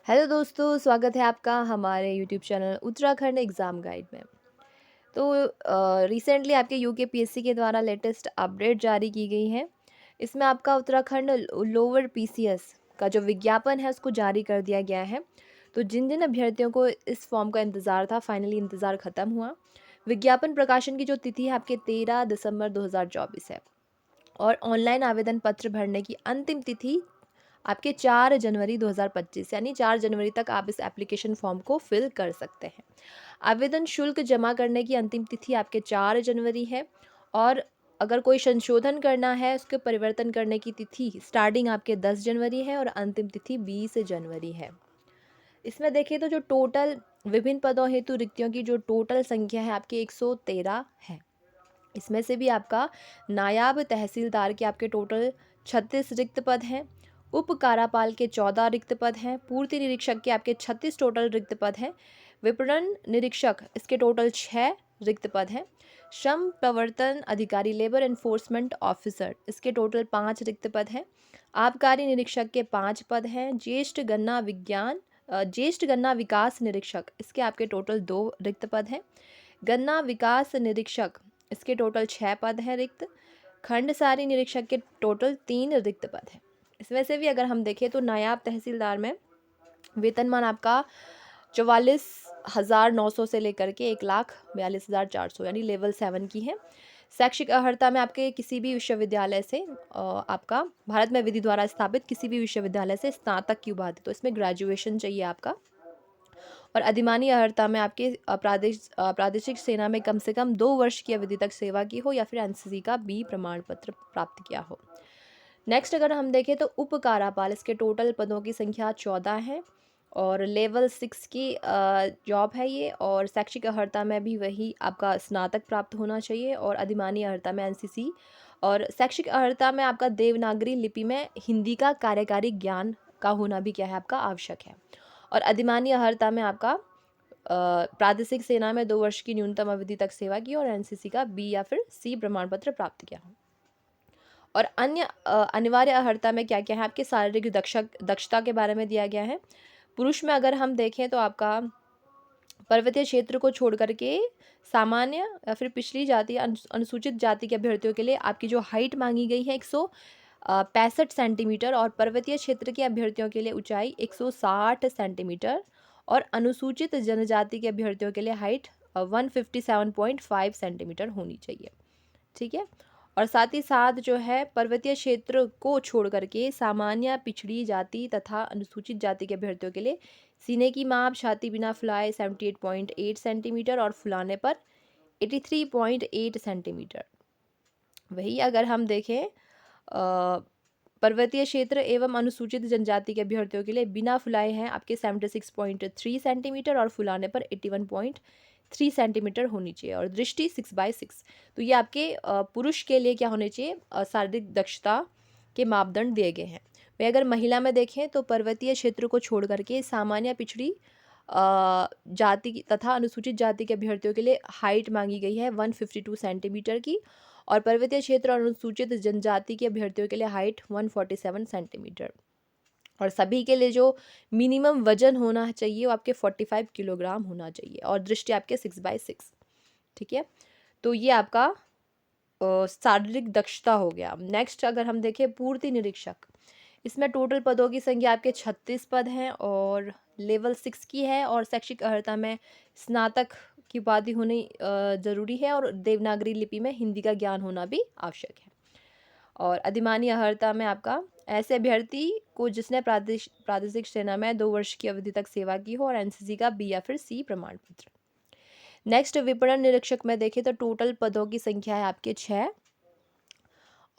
Hello दोस्तों, स्वागत है आपका हमारे YouTube channel Uttarakhand exam guide में। तो रिसेंटली आपके यूकेपीएससी के द्वारा लेटेस्ट अपडेट जारी की गई है। इसमें आपका उत्तराखंड लोअर पीसीएस का जो विज्ञापन है उसको जारी कर दिया गया है। तो जिन जिन अभ्यर्थियों को इस फॉर्म का इंतज़ार था, फाइनली इंतज़ार ख़त्म हुआ। विज्ञापन प्रकाशन की जो तिथि है आपके 13 दिसंबर 2024 है और ऑनलाइन आवेदन पत्र भरने की अंतिम तिथि आपके 4 जनवरी 2025 यानी 4 जनवरी तक आप इस एप्लीकेशन फॉर्म को फिल कर सकते हैं। आवेदन शुल्क जमा करने की अंतिम तिथि आपके 4 जनवरी है और अगर कोई संशोधन करना है, उसके परिवर्तन करने की तिथि स्टार्टिंग आपके 10 जनवरी है और अंतिम तिथि 20 जनवरी है। इसमें देखिए तो जो टोटल विभिन्न पदों हेतु रिक्तियों की जो टोटल संख्या है आपकी 113 है। इसमें से भी आपका नायाब तहसीलदार के आपके टोटल 36 रिक्त पद हैं। उप कारापाल के 14 रिक्त पद हैं। पूर्ति निरीक्षक के आपके 36 टोटल रिक्त पद हैं। विपणन निरीक्षक इसके टोटल 6 रिक्त पद हैं। श्रम प्रवर्तन अधिकारी लेबर एनफोर्समेंट ऑफिसर इसके टोटल 5 रिक्त पद हैं। आबकारी निरीक्षक के 5 पद हैं। ज्येष्ठ गन्ना विकास निरीक्षक इसके आपके टोटल 2 रिक्त पद हैं। गन्ना विकास निरीक्षक इसके टोटल 6 पद हैं रिक्त। खंडसारी निरीक्षक के टोटल 3 रिक्त पद हैं। इसमें से भी अगर हम देखें तो नायाब तहसीलदार में वेतनमान आपका 44,900 से लेकर के 1,42,400 यानी लेवल 7 की है। शैक्षिक अर्हता में आपके किसी भी विश्वविद्यालय से आपका भारत में विधि द्वारा स्थापित किसी भी विश्वविद्यालय से स्नातक की उपाधि, तो इसमें ग्रेजुएशन चाहिए आपका। और अधिमानी अर्हता में आपके प्रादेशिक सेना में कम से कम 2 वर्ष की अवधि तक सेवा की हो या फिर एनसीसी का बी प्रमाण पत्र प्राप्त किया हो। नेक्स्ट अगर हम देखें तो उप कारापाल इसके टोटल पदों की संख्या 14 है और लेवल 6 की जॉब है ये। और शैक्षिक अर्हता में भी वही आपका स्नातक प्राप्त होना चाहिए और अधिमानी अर्हता में एनसीसी। और शैक्षिक अर्हता में आपका देवनागरी लिपि में हिंदी का कार्यकारी ज्ञान का होना भी क्या है आपका आवश्यक है। और अधिमानी अर्हता में आपका प्रादेशिक सेना में 2 वर्ष की न्यूनतम अवधि तक सेवा की और एनसीसी का बी या फिर सी प्रमाण पत्र प्राप्त किया हो। और अन्य अनिवार्य अर्हता में क्या क्या है आपके शारीरिक दक्षता के बारे में दिया गया है। पुरुष में अगर हम देखें तो आपका पर्वतीय क्षेत्र को छोड़ करके सामान्य या फिर पिछड़ी जाति या अनुसूचित जाति के अभ्यर्थियों के लिए आपकी जो हाइट मांगी गई है 165 सेंटीमीटर और पर्वतीय क्षेत्र के अभ्यर्थियों के लिए ऊंचाई 160 सेंटीमीटर और अनुसूचित जनजाति के अभ्यर्थियों के लिए हाइट 157.5 सेंटीमीटर होनी चाहिए। ठीक है। और साथ ही साथ जो है पर्वतीय क्षेत्र को छोड़ करके सामान्य पिछड़ी जाति तथा अनुसूचित जाति के अभ्यर्थियों के लिए सीने की माप छाती बिना फुलाए 78.8 सेंटीमीटर और फुलाने पर 83.8 सेंटीमीटर। वही अगर हम देखें पर्वतीय क्षेत्र एवं अनुसूचित जनजाति के अभ्यर्थियों के लिए बिना फुलाए हैं आपके 76.3 सेंटीमीटर और फुलाने पर 81.3 सेंटीमीटर होनी चाहिए और दृष्टि 6/6। तो ये आपके पुरुष के लिए क्या होने चाहिए, शारीरिक दक्षता के मापदंड दिए गए हैं। वही अगर महिला में देखें तो पर्वतीय क्षेत्र को छोड़ करके सामान्य पिछड़ी जाति तथा अनुसूचित जाति के अभ्यर्थियों के लिए हाइट मांगी गई है 152 सेंटीमीटर की और पर्वतीय क्षेत्र और अनुसूचित जनजाति के अभ्यर्थियों के लिए हाइट 147 सेंटीमीटर। और सभी के लिए जो मिनिमम वजन होना चाहिए वो आपके 45 किलोग्राम होना चाहिए और दृष्टि आपके 6/6। ठीक है। तो ये आपका शारीरिक दक्षता हो गया। नेक्स्ट अगर हम देखें पूर्ति निरीक्षक, इसमें टोटल पदों की संख्या आपके 36 पद हैं और लेवल 6 की है और शैक्षिक अर्हता में स्नातक की उपाधि होनी ज़रूरी है और देवनागरी लिपि में हिंदी का ज्ञान होना भी आवश्यक है। और अधिमानी अर्हता में आपका ऐसे अभ्यर्थी को जिसने प्रादेशिक सेना में 2 वर्ष की अवधि तक सेवा की हो और एनसीसी का बी या फिर सी प्रमाण पत्र। नेक्स्ट विपणन निरीक्षक में देखें तो टोटल पदों की संख्या है आपके 6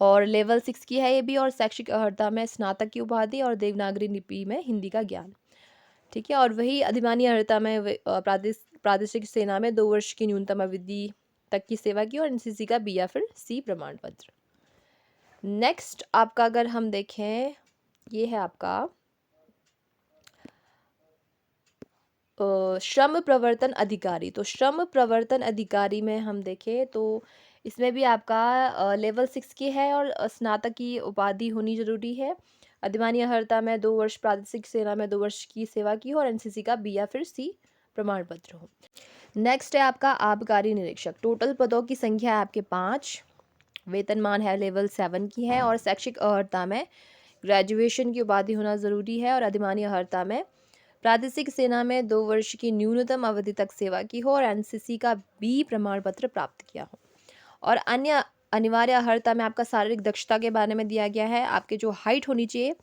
और लेवल 6 की है ये भी और शैक्षिक अर्हता में स्नातक की उपाधि और देवनागरी लिपि में हिंदी का ज्ञान। ठीक है। और वही अधिमानी अर्हता में प्रादेशिक सेना में 2 वर्ष की न्यूनतम अवधि तक की सेवा की और एनसीसी का बी या फिर सी प्रमाण पत्र। नेक्स्ट आपका अगर हम देखें ये है आपका श्रम प्रवर्तन अधिकारी। तो श्रम प्रवर्तन अधिकारी में हम देखें तो इसमें भी आपका लेवल 6 की है और स्नातक की उपाधि होनी ज़रूरी है। अधिमानी अर्हता में 2 वर्ष प्रादेशिक सेना में 2 वर्ष की सेवा की हो और एनसीसी का बी या फिर सी प्रमाण पत्र हो। नेक्स्ट है आपका आबकारी निरीक्षक। टोटल पदों की संख्या है आपके 5, वेतनमान है लेवल 7 की है और शैक्षिक अर्हता में ग्रेजुएशन की उपाधि होना ज़रूरी है और अधिमानी अर्हता में प्रादेशिक सेना में 2 वर्ष की न्यूनतम अवधि तक सेवा की हो और एनसीसी का बी प्रमाण पत्र प्राप्त किया हो। और अन्य अनिवार्य अर्हता में आपका शारीरिक दक्षता के बारे में दिया गया है। आपके जो हाइट होनी चाहिए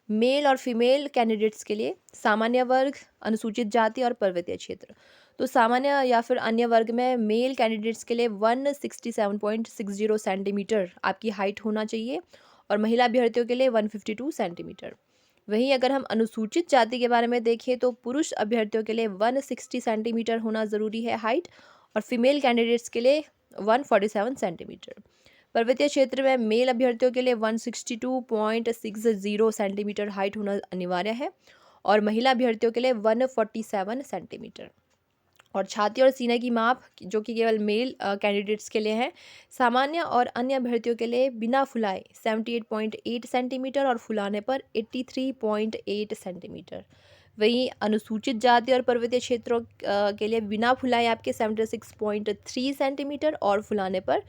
मेल और फीमेल कैंडिडेट्स के लिए, सामान्य वर्ग, अनुसूचित जाति और पर्वतीय क्षेत्र। तो सामान्य या फिर अन्य वर्ग में मेल कैंडिडेट्स के लिए 167.60 सेंटीमीटर आपकी हाइट होना चाहिए और महिला अभ्यर्थियों के लिए 152 सेंटीमीटर। वहीं अगर हम अनुसूचित जाति के बारे में देखें तो पुरुष अभ्यर्थियों के लिए 160 सेंटीमीटर होना ज़रूरी है हाइट और फीमेल कैंडिडेट्स के लिए 147 सेंटीमीटर। पर्वतीय क्षेत्र में मेल अभ्यर्थियों के लिए 162.60 सेंटीमीटर हाइट होना अनिवार्य है और महिला अभ्यर्थियों के लिए 147 सेंटीमीटर। और छाती और सीने की माप जो कि केवल मेल कैंडिडेट्स के लिए है, सामान्य और अन्य अभ्यर्थियों के लिए बिना फुलाए 78.8 सेंटीमीटर और फुलाने पर 83.8 सेंटीमीटर। वहीं अनुसूचित जाति और पर्वतीय क्षेत्रों के लिए बिना फुलाए आपके 76.3 सेंटीमीटर और फुलाने पर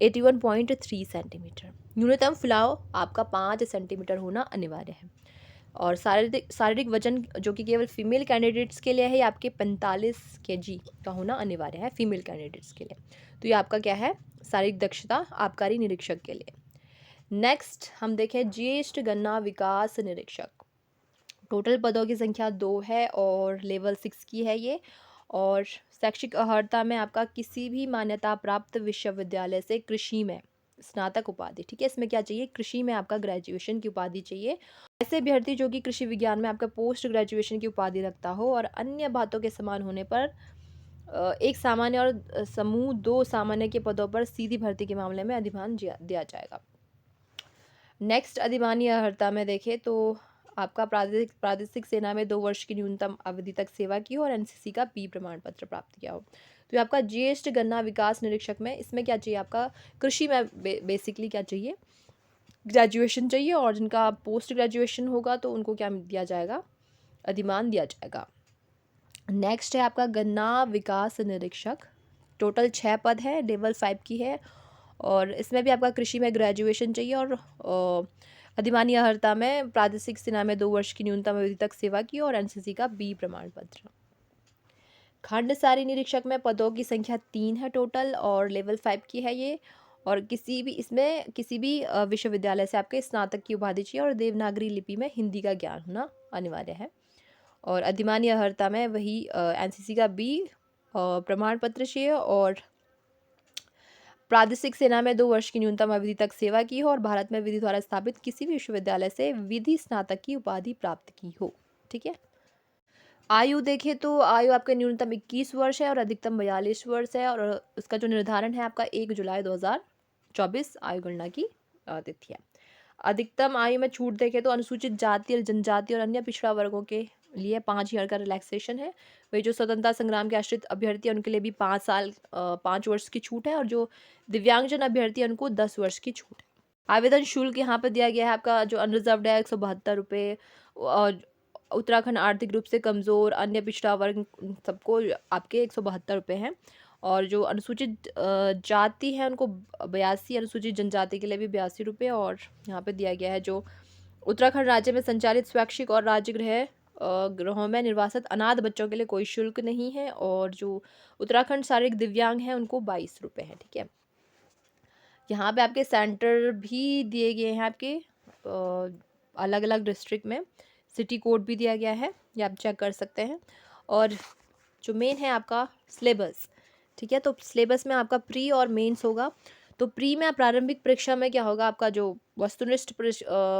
81.3 सेंटीमीटर। न्यूनतम फुलाव आपका 5 सेंटीमीटर होना अनिवार्य है। और शारीरिक शारीरिक वजन जो कि केवल फीमेल कैंडिडेट्स के लिए है, ये आपके 45 केजी का होना अनिवार्य है फीमेल कैंडिडेट्स के लिए। तो ये आपका क्या है, शारीरिक दक्षता आबकारी निरीक्षक के लिए। नेक्स्ट हम देखें ज्येष्ठ गन्ना विकास निरीक्षक। टोटल पदों की संख्या 2 है और लेवल 6 की है ये। और शैक्षिक अर्हता में आपका किसी भी मान्यता प्राप्त विश्वविद्यालय से कृषि में स्नातक उपाधि, ठीक है। इसमें क्या चाहिए, कृषि में आपका ग्रेजुएशन की उपाधि चाहिए। ऐसे अभ्यर्थी जो कि कृषि विज्ञान में आपका पोस्ट ग्रेजुएशन की उपाधि रखता हो और अन्य बातों के समान होने पर एक सामान्य और समूह 2 सामान्य के पदों पर सीधी भर्ती के मामले में अधिमान दिया जाएगा। नेक्स्ट अधिमानी अर्हता में देखें तो आपका प्रादेशिक सेना में 2 वर्ष की न्यूनतम अवधि तक सेवा की हो और एनसीसी का बी प्रमाण पत्र प्राप्त किया हो। तो ये आपका ज्येष्ठ गन्ना विकास निरीक्षक में इसमें क्या चाहिए, आपका कृषि में बेसिकली क्या चाहिए, ग्रेजुएशन चाहिए और जिनका पोस्ट ग्रेजुएशन होगा तो उनको क्या दिया जाएगा, अधिमान दिया जाएगा। नेक्स्ट है आपका गन्ना विकास निरीक्षक। टोटल 6 पद है, लेवल 5 की है और इसमें भी आपका कृषि में ग्रेजुएशन चाहिए और अधिमानी अर्हता में प्रादेशिक सेना में 2 वर्ष की न्यूनतम अवधि तक सेवा की और एनसीसी का बी प्रमाण पत्र। खंड सारी निरीक्षक में पदों की संख्या 3 है टोटल और लेवल 5 की है ये। और किसी भी विश्वविद्यालय से आपके स्नातक की उपाधि चाहिए और देवनागरी लिपि में हिंदी का ज्ञान होना अनिवार्य है। और अधिमानी अर्हता में वही एनसीसी का बी प्रमाण पत्र चाहिए और प्रादेशिक सेना में 2 वर्ष की न्यूनतम अवधि तक सेवा की हो और भारत में विधि द्वारा स्थापित किसी भी विश्वविद्यालय से विधि स्नातक की उपाधि प्राप्त की हो, ठीक है। आयु देखें तो आयु आपका न्यूनतम 21 वर्ष है और अधिकतम 42 वर्ष है और उसका जो निर्धारण है आपका 1 जुलाई 2024 आयु गणना की तिथि है। अधिकतम आयु में छूट देखें तो अनुसूचित जाति और जनजाति और अन्य पिछड़ा वर्गों के लिए 5 ईयर का रिलैक्सेशन है। वही जो स्वतंत्रता संग्राम के आश्रित अभ्यर्थी हैं उनके लिए भी 5 वर्ष की छूट है और जो दिव्यांगजन अभ्यर्थी हैं उनको 10 वर्ष की छूट है। आवेदन शुल्क यहाँ पर दिया गया है आपका जो अनरिजर्व्ड है 172 रुपये और उत्तराखंड आर्थिक रूप से कमज़ोर अन्य पिछड़ा वर्ग सबको आपके 172 रुपये हैं और जो अनुसूचित जाति है उनको 82, अनुसूचित जनजाति के लिए भी 82 रुपये। और यहाँ पे दिया गया है जो उत्तराखंड राज्य में संचालित स्वैच्छिक और राज्य गृहों में निर्वासित अनाथ बच्चों के लिए कोई शुल्क नहीं है और जो उत्तराखंड शारीरिक दिव्यांग हैं उनको 22 रुपये हैं, ठीक है। यहाँ पे आपके सेंटर भी दिए गए हैं आपके अलग अलग डिस्ट्रिक्ट में, सिटी कोड भी दिया गया है, ये आप चेक कर सकते हैं। और जो मेन है आपका सिलेबस, ठीक है। तो सिलेबस में आपका प्री और मेंस होगा। तो प्री में प्रारंभिक परीक्षा में क्या होगा, आपका जो वस्तुनिष्ठ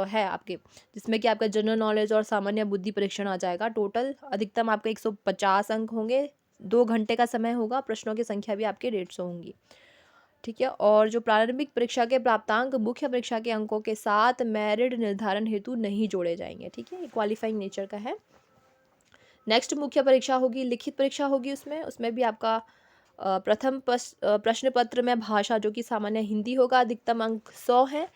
है आपके, जिसमें कि आपका जनरल नॉलेज और सामान्य बुद्धि परीक्षण आ जाएगा। टोटल अधिकतम आपके 150 अंक होंगे, 2 घंटे का समय होगा, प्रश्नों की संख्या भी आपके 150 होंगी, ठीक है। और जो प्रारंभिक परीक्षा के प्राप्तांक मुख्य परीक्षा के अंकों के साथ मेरिट निर्धारण हेतु नहीं जोड़े जाएंगे, ठीक है। क्वालिफाइंग नेचर का है। नेक्स्ट मुख्य परीक्षा होगी, लिखित परीक्षा होगी उसमें भी आपका प्रथम प्रश्न पत्र में भाषा जो कि सामान्य हिंदी होगा, अधिकतम अंक 100 हैं,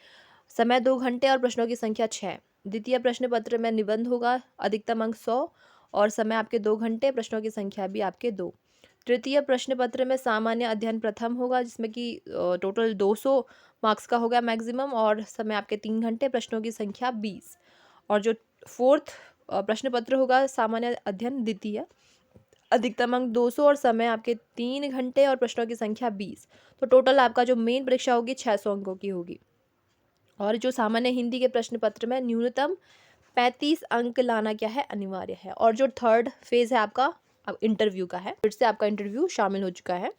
समय 2 घंटे और प्रश्नों की संख्या 6। द्वितीय प्रश्न पत्र में निबंध होगा, अधिकतम अंक 100 और समय आपके 2 घंटे, प्रश्नों की संख्या भी आपके 2। तृतीय प्रश्न पत्र में सामान्य अध्ययन प्रथम होगा, जिसमें कि टोटल 200 मार्क्स का होगा मैक्सिमम और समय आपके 3 घंटे, प्रश्नों की संख्या 20। और जो फोर्थ प्रश्न पत्र होगा सामान्य अध्ययन द्वितीय, अधिकतम अंक 200 और समय आपके 3 घंटे और प्रश्नों की संख्या 20। तो टोटल आपका जो मेन परीक्षा होगी 600 अंकों की होगी। और जो सामान्य हिंदी के प्रश्न पत्र में न्यूनतम 35 अंक लाना क्या है, अनिवार्य है। और जो थर्ड फेज है आपका अब इंटरव्यू का है, फिर से आपका इंटरव्यू शामिल हो चुका है।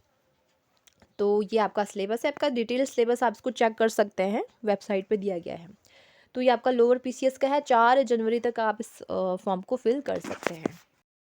तो ये आपका सिलेबस है, आपका डिटेल सिलेबस आप इसको चेक कर सकते हैं, वेबसाइट पे दिया गया है। तो ये आपका लोअर पीसीएस का है, 4 जनवरी तक आप इस फॉर्म को फिल कर सकते हैं।